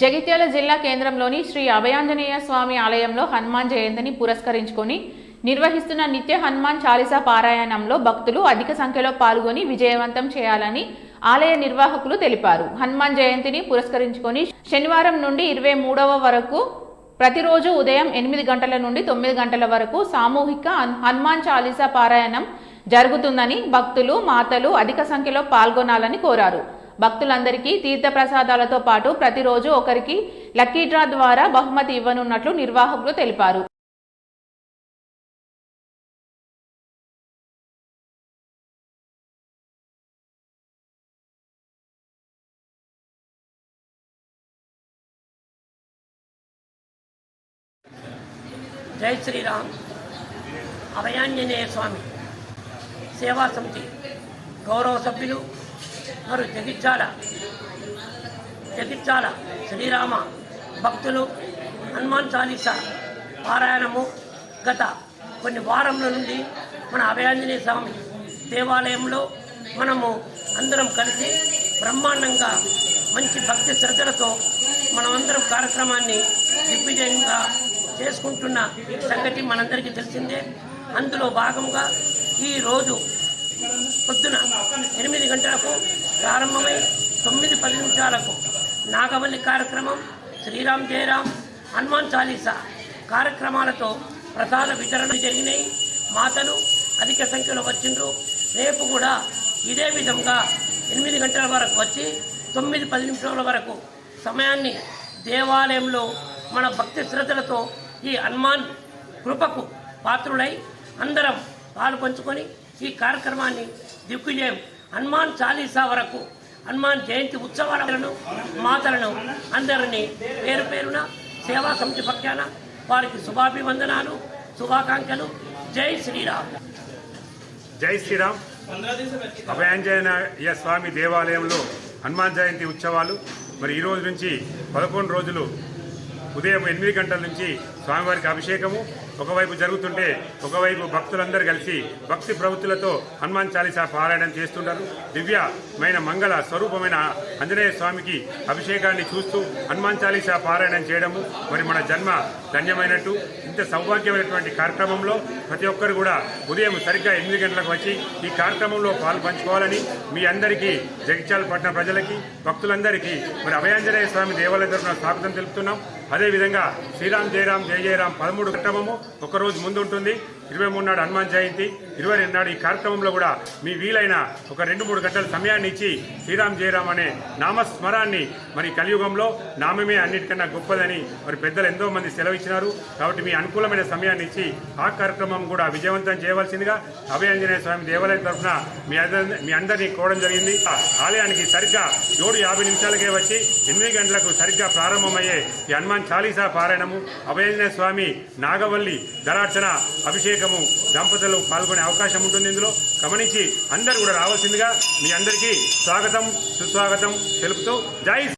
జగిత్యాల జిల్లా కేంద్రంలోని శ్రీ అభయాంజనేయ స్వామి ఆలయంలో హనుమాన్ జయంతిని పురస్కరించుకొని నిర్వహిస్తున్న నిత్య హనుమాన్ చాలీసా పారాయణంలో భక్తులు అధిక సంఖ్యలో పాల్గొని విజయవంతం చేయాలని ఆలయ నిర్వాహకులు తెలిపారు. హనుమాన్ జయంతిని పురస్కరించుకొని శనివారం నుండి 23వ వరకు ప్రతిరోజు ఉదయం 8 గంటల నుండి 9 గంటల వరకు సామూహిక హనుమాన్ చాలీసా పారాయణం జరుగుతుందని భక్తులు మాతలు అధిక సంఖ్యలో పాల్గొనాలని కోరారు. భక్తులందరికీ తీర్థప్రసాదాలతో పాటు ప్రతిరోజు ఒకరికి లక్కీ డ్రా ద్వారా బహుమతి ఇవ్వనున్నట్లు నిర్వాహకులు తెలిపారు. జై శ్రీరామ్. అభయాంజనేయ స్వామి సేవా సమితి గౌరవ సభ్యులు మరియు జగిత్యాల శ్రీరామ భక్తులు హనుమాన్ చాలీసా పారాయణము గత కొన్ని వారముల నుండి మన అభయాంజనేయ స్వామి దేవాలయంలో మనము అందరం కలిసి బ్రహ్మాండంగా మంచి భక్తి శ్రద్ధలతో మనమందరం కార్యక్రమాన్ని దిగ్విజయంగా చేసుకుంటున్న సంగతి మనందరికీ తెలిసిందే. అందులో భాగంగా ఈరోజు పొద్దున 8 గంటలకు ప్రారంభమై 9-10 నిమిషాలకు నాగవల్లి కార్యక్రమం, శ్రీరామ్ జయరామ్, హనుమాన్ చాలీసా కార్యక్రమాలతో ప్రసాద వితరణ జరిగినాయి. మాతలు అధిక సంఖ్యలో వచ్చిండ్రు. రేపు కూడా ఇదే విధంగా 8 గంటల వరకు వచ్చి 9-10 నిమిషాల వరకు సమయాన్ని దేవాలయంలో మన భక్తి శ్రద్ధలతో ఈ హనుమాన్ కృపకు పాత్రులై అందరం పాలు పంచుకొని ఈ కార్యక్రమాన్ని దిగ్విజయం హనుమాన్ చాలీసా వరకు హనుమాన్ జయంతి ఉత్సవాలను మాతలను అందరినీ పేరు పేరున సేవా సమితి పక్షాన వారికి శుభాభివందనాలు, శుభాకాంక్షలు. జై శ్రీరామ్. జై శ్రీరామ్. అభయాంజనేయ స్వామి దేవాలయంలో హనుమాన్ జయంతి ఉత్సవాలు మరి ఈ రోజు నుంచి 11 రోజులు ఉదయం 8 గంటల నుంచి స్వామివారికి అభిషేకము ఒకవైపు జరుగుతుంటే ఒకవైపు భక్తులందరూ కలిసి భక్తి ప్రవృత్తులతో హనుమాన్ చాలీసా పారాయణం చేస్తుంటారు. దివ్యమైన మంగళ స్వరూపమైన ఆంజనేయ స్వామికి అభిషేకాన్ని చూస్తూ హనుమాన్ చాలీసా పారాయణం చేయడము మరి మన జన్మ ధన్యమైనట్టు. ఇంత సౌభాగ్యమైనటువంటి కార్యక్రమంలో ప్రతి ఒక్కరు కూడా ఉదయం సరిగ్గా 8 గంటలకు వచ్చి ఈ కార్యక్రమంలో పాలు పంచుకోవాలని మీ అందరికీ జగిత్యాల పట్టణ ప్రజలకి భక్తులందరికీ మరి అభయాంజనేయ స్వామి దేవాలయ తరఫున స్వాగతం తెలుపుతున్నాం. అదేవిధంగా శ్రీరామ్ జయరామ్ జయ జయరామ్ 13 కార్యక్రమము ఒకరోజు ముందు ఉంటుంది. 23 నాడు హనుమాన్ జయంతి, 22 నాడు ఈ కార్యక్రమంలో కూడా మీ వీలైన ఒక 2-3 గంటల సమయాన్ని ఇచ్చి శ్రీరామ్ జయరామ్ అనే నామస్మరాన్ని మరి కలియుగంలో నామమే అన్నిటికన్నా గొప్పదని మరి పెద్దలు ఎంతో మంది సెలవిచ్చినారు. కాబట్టి మీ అనుకూలమైన సమయాన్ని ఇచ్చి ఆ కార్యక్రమం కూడా విజయవంతం చేయవలసిందిగా అభయాంజనేయ స్వామి దేవాలయం తరఫున మీ అందరినీ కోరడం జరిగింది. ఆలయానికి సరిగ్గా 7:50 నిమిషాలకే వచ్చి 8 గంటలకు సరిగ్గా ప్రారంభమయ్యే ఈ హనుమాన్ చాలీసా పారాయణము, అభయాంజనేయ స్వామి నాగవల్లి దళార్చన అభిషేకము దంపతులు పాల్గొనే అవకాశం ఉంటుంది. ఇందులో గమనించి అందరూ కూడా రావాల్సిందిగా మీ అందరికీ స్వాగతం సుస్వాగతం తెలుపుతూ జై